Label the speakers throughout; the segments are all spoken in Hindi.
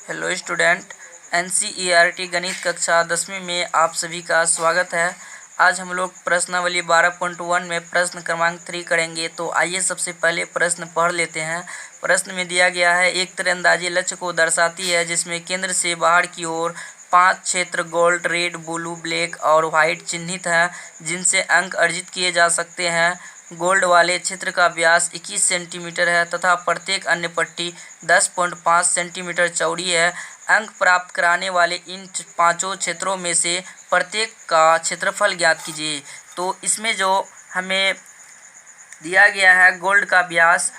Speaker 1: हेलो स्टूडेंट, NCERT गणित कक्षा 10वीं में आप सभी का स्वागत है। आज हम लोग प्रश्नावली 12.1 में प्रश्न क्रमांक 3 करेंगे। तो आइए सबसे पहले प्रश्न पढ़ लेते हैं। प्रश्न में दिया गया है, एक तीरंदाजी लक्ष्य को दर्शाती है जिसमें केंद्र से बाहर की ओर 5 क्षेत्र गोल्ड, रेड, ब्लू, ब्लैक और वाइट चिन्हित हैं जिनसे अंक अर्जित किए जा सकते हैं। गोल्ड वाले क्षेत्र का व्यास 21 सेंटीमीटर है तथा प्रत्येक अन्य पट्टी 10.5 सेंटीमीटर चौड़ी है। अंक प्राप्त कराने वाले इन पांचों क्षेत्रों में से प्रत्येक का क्षेत्रफल ज्ञात कीजिए। तो इसमें जो हमें दिया गया है गोल्ड का व्यास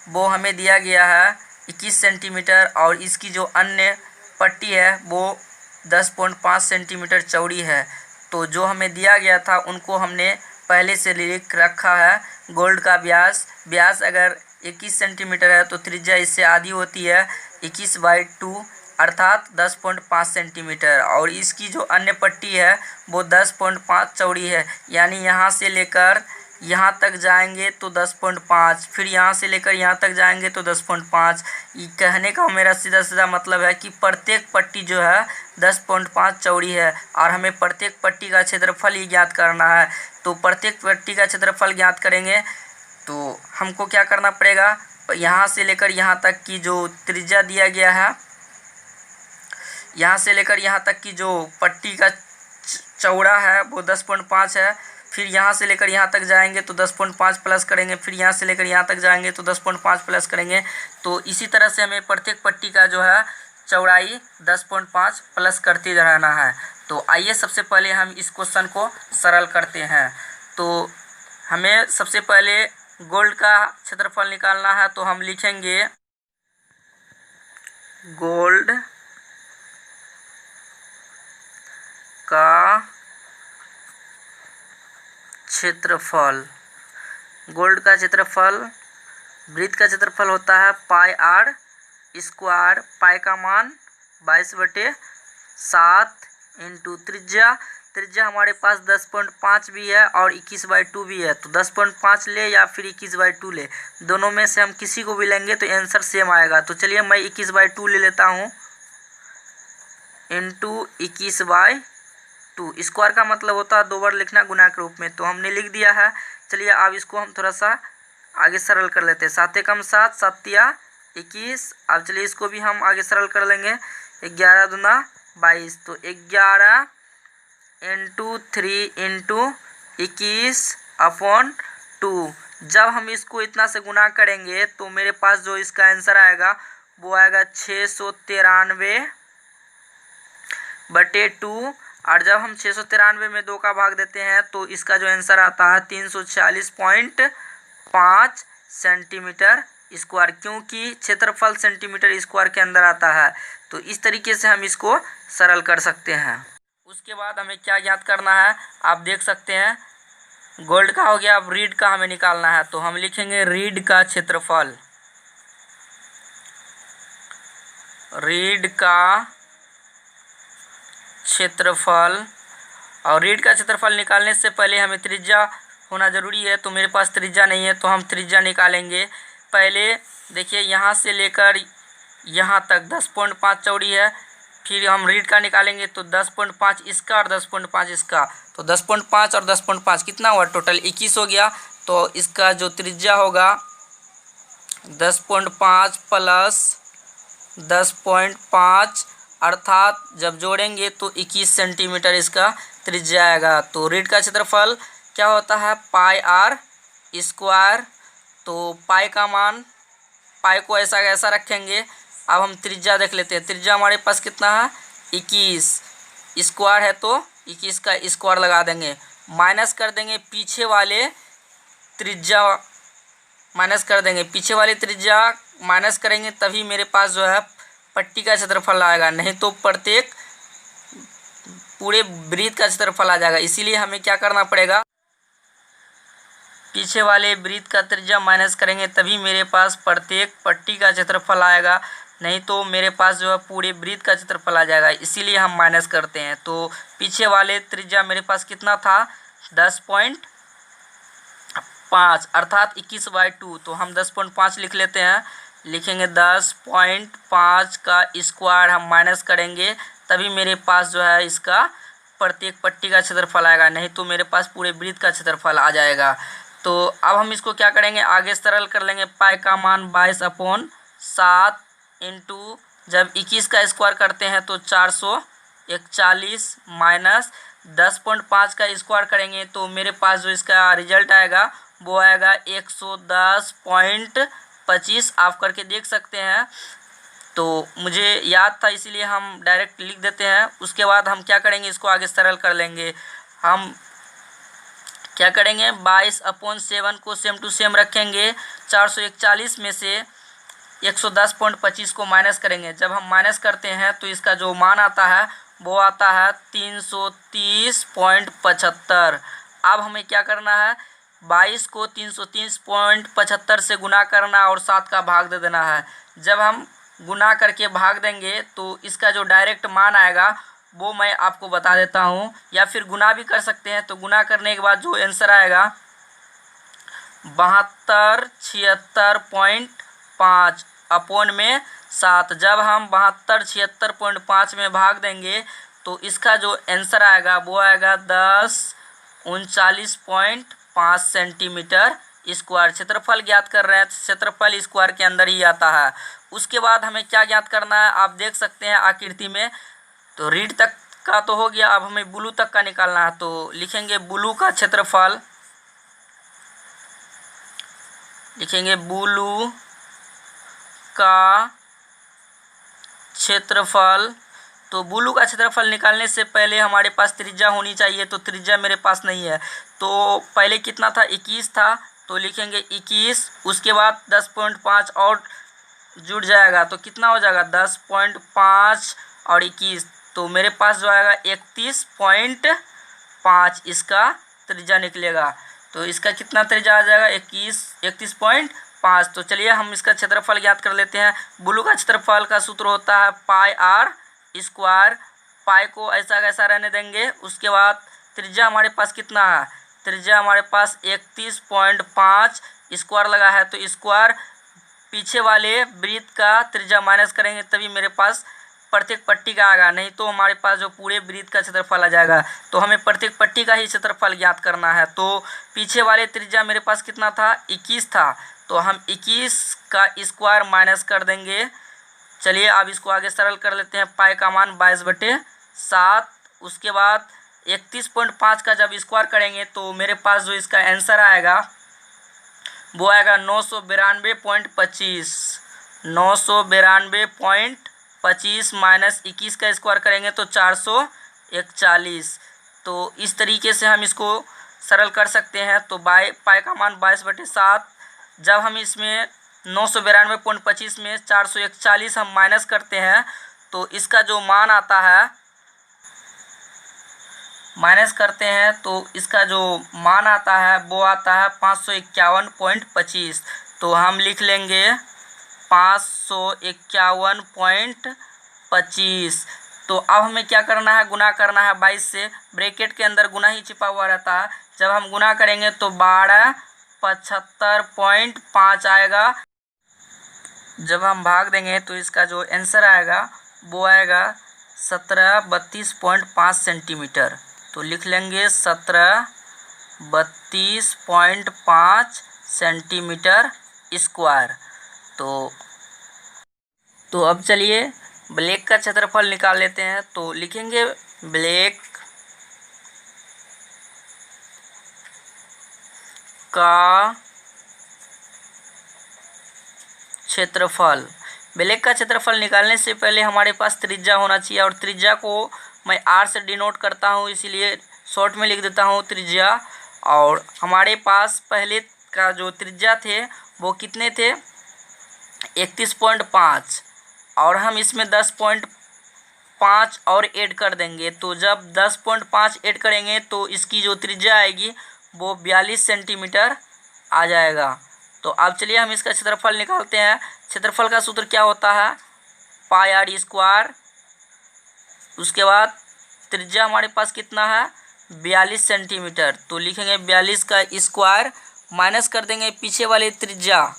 Speaker 1: वो हमें दिया गया है 21 सेंटीमीटर और इसकी जो अन्य पट्टी है वो 10.5 सेंटीमीटर चौड़ी है। तो जो हमें दिया गया था उनको हमने पहले से लिख रखा है। गोल्ड का व्यास अगर 21 सेंटीमीटर है तो त्रिज्या इससे आधी होती है 21/2 अर्थात 10.5 सेंटीमीटर, और इसकी जो अन्य पट्टी है वो 10.5 चौड़ी है। यानी यहाँ से लेकर यहाँ तक जाएंगे तो 10.5, फिर यहाँ से लेकर यहाँ तक जाएंगे तो 10.5। ये कहने का मेरा सीधा सीधा मतलब है कि प्रत्येक पट्टी जो है 10.5 चौड़ी है और हमें प्रत्येक पट्टी का क्षेत्रफल ही ज्ञात करना है। तो प्रत्येक पट्टी का क्षेत्रफल ज्ञात करेंगे तो हमको क्या करना पड़ेगा, यहाँ से लेकर यहाँ तक की जो त्रिज्या दिया गया है, यहाँ से लेकर यहाँ तक की जो पट्टी का चौड़ा है वो 10.5 है। फिर यहाँ से लेकर यहाँ तक जाएंगे तो 10.5 प्लस करेंगे, फिर यहाँ से लेकर यहाँ तक जाएंगे तो 10.5 प्लस करेंगे। तो इसी तरह से हमें प्रत्येक पट्टी का जो है चौड़ाई 10.5 प्लस करते रहना है। तो आइए सबसे पहले हम इस क्वेश्चन को सरल करते हैं। तो हमें सबसे पहले गोल्ड का क्षेत्रफल निकालना है। तो हम लिखेंगे गोल्ड का क्षेत्रफल। गोल्ड का क्षेत्रफल, वृत्त का क्षेत्रफल होता है पाई आर स्क्वायर। पाई का मान 22/7 इंटू त्रिज्या हमारे पास 10.5 भी है और 21/2 भी है। तो 10.5 ले या फिर 21/2 ले, दोनों में से हम किसी को भी लेंगे तो आंसर सेम आएगा। तो चलिए मैं 21/2 ले लेता हूँ इंटू 21/2। स्क्वायर का मतलब होता है 2 बार लिखना गुना के रूप में, तो हमने लिख दिया है। चलिए अब इसको हम थोड़ा सा आगे सरल कर लेते हैं। 7 एकम 7, 7 या 21। अब चलिए इसको भी हम आगे सरल कर लेंगे। 11 दूना 22, तो 11 इंटू 3 इंटू 21/2। जब हम इसको इतना से गुना करेंगे तो मेरे पास जो इसका आंसर आएगा वो आएगा 693/2। और जब हम 693 में 2 का भाग देते हैं तो इसका जो आंसर आता है 346.5 सेंटीमीटर स्क्वायर, क्योंकि क्षेत्रफल सेंटीमीटर स्क्वायर के अंदर आता है। तो इस तरीके से हम इसको सरल कर सकते हैं। उसके बाद हमें क्या ज्ञात करना है आप देख सकते हैं। गोल्ड का हो गया, अब रीड का हमें निकालना है। तो हम लिखेंगे रीड का क्षेत्रफल। रीड का क्षेत्रफल, और रीड का क्षेत्रफल निकालने से पहले हमें त्रिज्या होना जरूरी है। तो मेरे पास त्रिज्या नहीं है तो हम त्रिज्या निकालेंगे। पहले देखिए यहाँ से लेकर यहाँ तक 10.5 चौड़ी है, फिर हम रीड का निकालेंगे तो 10.5 इसका और 10.5 इसका। तो 10.5 और 10.5 कितना हुआ, टोटल 21 हो गया। तो इसका जो त्रिज्या होगा 10.5 प्लस 10.5 अर्थात जब जोड़ेंगे तो 21 सेंटीमीटर इसका त्रिज्या आएगा। तो रीड का क्षेत्रफल क्या होता है पाई आर स्क्वायर। तो पाई का मान, पाई को ऐसा ऐसा रखेंगे। अब हम त्रिज्या देख लेते हैं। त्रिज्या हमारे पास कितना है 21, स्क्वायर है तो 21 का स्क्वायर लगा देंगे, माइनस कर देंगे पीछे वाले त्रिज्या, माइनस कर देंगे पीछे वाली त्रिज्या, माइनस करेंगे तभी मेरे पास जो है पट्टी का क्षेत्रफल आएगा, नहीं तो प्रत्येक पूरे वृत्त का क्षेत्रफल आ जाएगा। इसीलिए हमें क्या करना पड़ेगा, पीछे वाले वृत्त का त्रिज्या माइनस करेंगे तभी मेरे पास प्रत्येक पट्टी का क्षेत्रफल आएगा, नहीं तो मेरे पास जो है पूरे वृत्त का क्षेत्रफल आ जाएगा। इसीलिए हम माइनस करते हैं। तो पीछे वाले त्रिज्या मेरे पास कितना था 5 अर्थात 21/2। तो हम 10.5 लिख लेते हैं, लिखेंगे 10.5 का स्क्वायर हम माइनस करेंगे, तभी मेरे पास जो है इसका प्रत्येक पट्टी का क्षेत्रफल आएगा, नहीं तो मेरे पास पूरे वृत्त का क्षेत्रफल आ जाएगा। तो अब हम इसको क्या करेंगे, आगे सरल कर लेंगे। पाई का मान 22/7 इंटू जब 21 का स्क्वायर करते हैं तो 441 माइनस 10.5 का स्क्वायर करेंगे तो मेरे पास जो इसका रिजल्ट आएगा वो आएगा 110.25। आप करके देख सकते हैं। तो मुझे याद था इसीलिए हम डायरेक्ट लिख देते हैं। उसके बाद हम क्या करेंगे, इसको आगे सरल कर लेंगे। हम क्या करेंगे, 22/7 को सेम टू सेम रखेंगे, 441 में से 110.25 को माइनस करेंगे। जब हम माइनस करते हैं तो इसका जो मान आता है वो आता है 330.75। अब हमें क्या करना है, 22 को 330.75 से गुना करना और 7 का भाग दे देना है। जब हम गुना करके भाग देंगे तो इसका जो डायरेक्ट मान आएगा वो मैं आपको बता देता हूँ, या फिर गुना भी कर सकते हैं। तो गुना करने के बाद जो आंसर आएगा 7276.5 अपॉन में 7। जब हम 7276.5 में भाग देंगे तो इसका जो आंसर आएगा वो आएगा 1039.5 सेंटीमीटर स्क्वायर। क्षेत्रफल ज्ञात कर रहे हैं, क्षेत्रफल स्क्वायर के अंदर ही आता है। उसके बाद हमें क्या ज्ञात करना है, आप देख सकते हैं आकृति में। तो रीड तक का तो हो गया, अब हमें ब्लू तक का निकालना है। तो लिखेंगे ब्लू का क्षेत्रफल, लिखेंगे ब्लू का क्षेत्रफल। तो ब्लू का क्षेत्रफल निकालने से पहले हमारे पास त्रिज्या होनी चाहिए, तो त्रिज्या मेरे पास नहीं है। तो पहले कितना था, 21 था, तो लिखेंगे 21। उसके बाद 10.5 और जुड़ जाएगा तो कितना हो जाएगा, 10.5 और 21, तो मेरे पास जो आएगा 31.5 इसका त्रिज्या निकलेगा। तो इसका कितना त्रिज्या आ जाएगा, 31.5। तो चलिए हम इसका क्षेत्रफल ज्ञात कर लेते हैं। ब्लू का क्षेत्रफल का सूत्र होता है पाई आर स्क्वायर। पाई को ऐसा कैसा रहने देंगे। उसके बाद त्रिज्या हमारे पास कितना है, त्रिज्या हमारे पास 31.5 स्क्वायर लगा है, तो स्क्वायर पीछे वाले वृत्त का त्रिज्या माइनस करेंगे तभी मेरे पास प्रत्येक पट्टी का आएगा, नहीं तो हमारे पास जो पूरे वृत्त का क्षेत्रफल आ जाएगा। तो हमें प्रत्येक पट्टी का ही क्षेत्रफल ज्ञात करना है। तो पीछे वाले त्रिज्या मेरे पास कितना था, 21 था, तो हम 21 का स्क्वायर माइनस कर देंगे। चलिए अब इसको आगे सरल कर लेते हैं। पाई का मान 22/7। उसके बाद 31.5 का जब स्क्वायर करेंगे तो मेरे पास जो इसका आंसर आएगा वो आएगा 992.25। 992.25 माइनस 21 का स्क्वायर करेंगे तो 441। तो इस तरीके से हम इसको सरल कर सकते हैं। तो पाई का मान 22/7। जब हम इसमें 992.25 में 441 हम माइनस करते हैं तो इसका जो मान आता है, माइनस करते हैं तो इसका जो मान आता है वो आता है 551.25। तो हम लिख लेंगे 551.25। तो अब हमें क्या करना है, गुना करना है 22 से। ब्रैकेट के अंदर गुना ही छिपा हुआ रहता है। जब हम गुना करेंगे तो 1275.5 आएगा। जब हम भाग देंगे तो इसका जो आंसर आएगा वो आएगा 1732.5 सेंटीमीटर। तो लिख लेंगे 1732.5 सेंटीमीटर स्क्वायर। तो अब चलिए ब्लैक का क्षेत्रफल निकाल लेते हैं। तो लिखेंगे ब्लैक का क्षेत्रफल। ब्लैक का क्षेत्रफल निकालने से पहले हमारे पास त्रिज्या होना चाहिए, और त्रिज्या को मैं आर से डिनोट करता हूँ, इसीलिए शॉर्ट में लिख देता हूँ त्रिज्या। और हमारे पास पहले का जो त्रिज्या थे वो कितने थे, 31.5, और हम इसमें 10.5 और ऐड कर देंगे। तो जब 10.5 ऐड करेंगे तो इसकी जो त्रिज्या आएगी वो 42 सेंटीमीटर आ जाएगा। तो अब चलिए हम इसका क्षेत्रफल निकालते हैं। क्षेत्रफल का सूत्र क्या होता है, पाई आर स्क्वायर। उसके बाद त्रिज्या हमारे पास कितना है, 42 सेंटीमीटर। तो लिखेंगे 42 का स्क्वायर माइनस कर देंगे पीछे वाले त्रिज्या।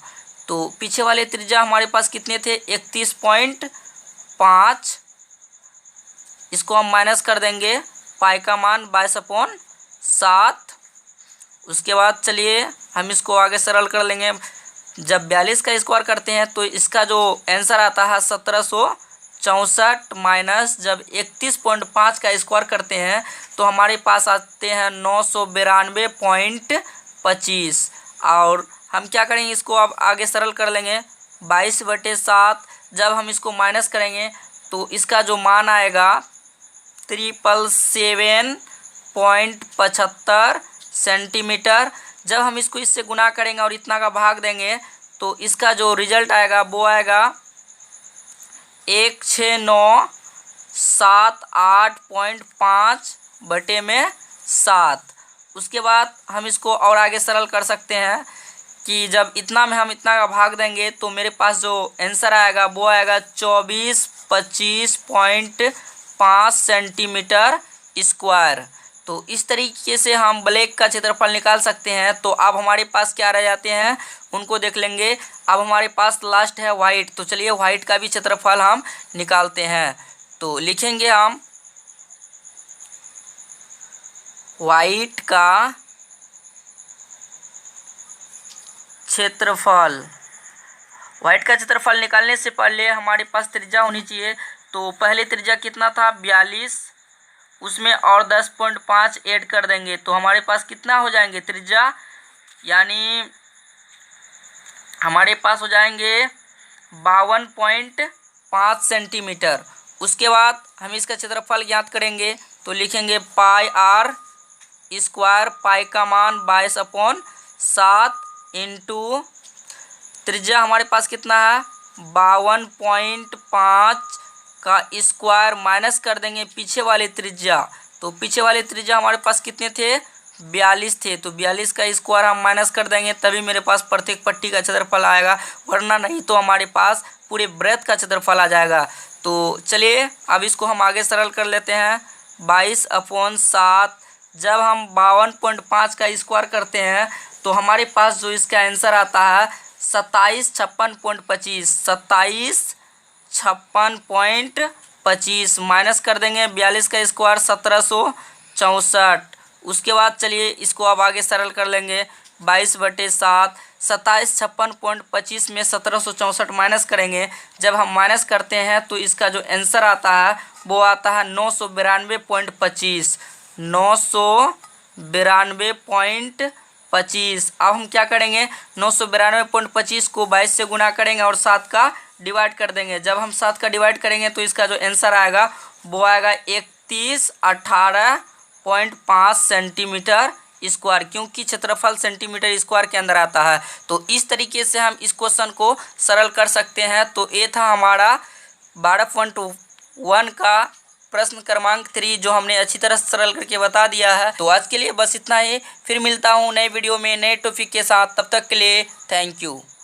Speaker 1: तो पीछे वाले त्रिज्या हमारे पास कितने थे, 31.5। इसको हम माइनस कर देंगे, पाई का मान 22/7। उसके बाद चलिए हम इसको आगे सरल कर लेंगे। जब 42 का स्क्वायर करते हैं तो इसका जो आंसर आता है 1764, माइनस जब 31.5 का स्क्वायर करते हैं तो हमारे पास आते हैं 992.25। और हम क्या करेंगे, इसको अब आगे सरल कर लेंगे। 22/7 जब हम इसको माइनस करेंगे तो इसका जो मान आएगा 777.75 सेंटीमीटर। जब हम इसको इससे गुना करेंगे और इतना का भाग देंगे तो इसका जो रिजल्ट आएगा वो आएगा 1697.5/7। उसके बाद हम इसको और आगे सरल कर सकते हैं कि जब इतना में हम इतना का भाग देंगे तो मेरे पास जो आंसर आएगा वो आएगा 2425.5 सेंटीमीटर स्क्वायर। तो इस तरीके से हम ब्लैक का क्षेत्रफल निकाल सकते हैं। तो अब हमारे पास क्या रह जाते हैं उनको देख लेंगे। अब हमारे पास लास्ट है वाइट। तो चलिए वाइट का भी क्षेत्रफल हम निकालते हैं। तो लिखेंगे हम वाइट का क्षेत्रफल। वाइट का क्षेत्रफल निकालने से पहले हमारे पास त्रिज्या होनी चाहिए। तो पहले त्रिज्या कितना था, 42, उसमें और 10.5 ऐड कर देंगे तो हमारे पास कितना हो जाएंगे त्रिज्या, यानी हमारे पास हो जाएंगे 52.5 सेंटीमीटर। उसके बाद हम इसका क्षेत्रफल ज्ञात करेंगे तो लिखेंगे पाई r स्क्वायर, पाई का मान 22/7 इंटू त्रिज्या हमारे पास कितना है 52.5 का स्क्वायर, माइनस कर देंगे पीछे वाले त्रिज्या। तो पीछे वाले त्रिज्या हमारे पास कितने थे, 42 थे। तो 42 का स्क्वायर हम माइनस कर देंगे तभी मेरे पास प्रत्येक पट्टी का क्षेत्रफल आएगा, वरना नहीं तो हमारे पास पूरे वृत्त का क्षेत्रफल आ जाएगा। तो चलिए अब इसको हम आगे सरल कर लेते हैं। 22/7 जब हम 52.5 का स्क्वायर करते हैं तो हमारे पास जो इसका आंसर आता है 2756.25। 2756.25 माइनस कर देंगे 42 का स्क्वायर 1764। उसके बाद चलिए इसको अब आगे सरल कर लेंगे। 22/7 2756.25 में 1764 माइनस करेंगे। जब हम माइनस करते हैं तो इसका जो आंसर आता है वो आता है 992.25। 992.25। अब हम क्या करेंगे, 992.25 को 22 से गुना करेंगे और 7 का डिवाइड कर देंगे। जब हम 7 का डिवाइड करेंगे तो इसका जो आंसर आएगा वो आएगा 3118.5 सेंटीमीटर स्क्वायर, क्योंकि क्षेत्रफल सेंटीमीटर स्क्वायर के अंदर आता है। तो इस तरीके से हम इस क्वेश्चन को सरल कर सकते हैं। तो ये था हमारा 12.1 का प्रश्न क्रमांक 3 जो हमने अच्छी तरह सरल करके बता दिया है। तो आज के लिए बस इतना ही, फिर मिलता हूँ नए वीडियो में नए टॉपिक के साथ। तब तक के लिए थैंक यू।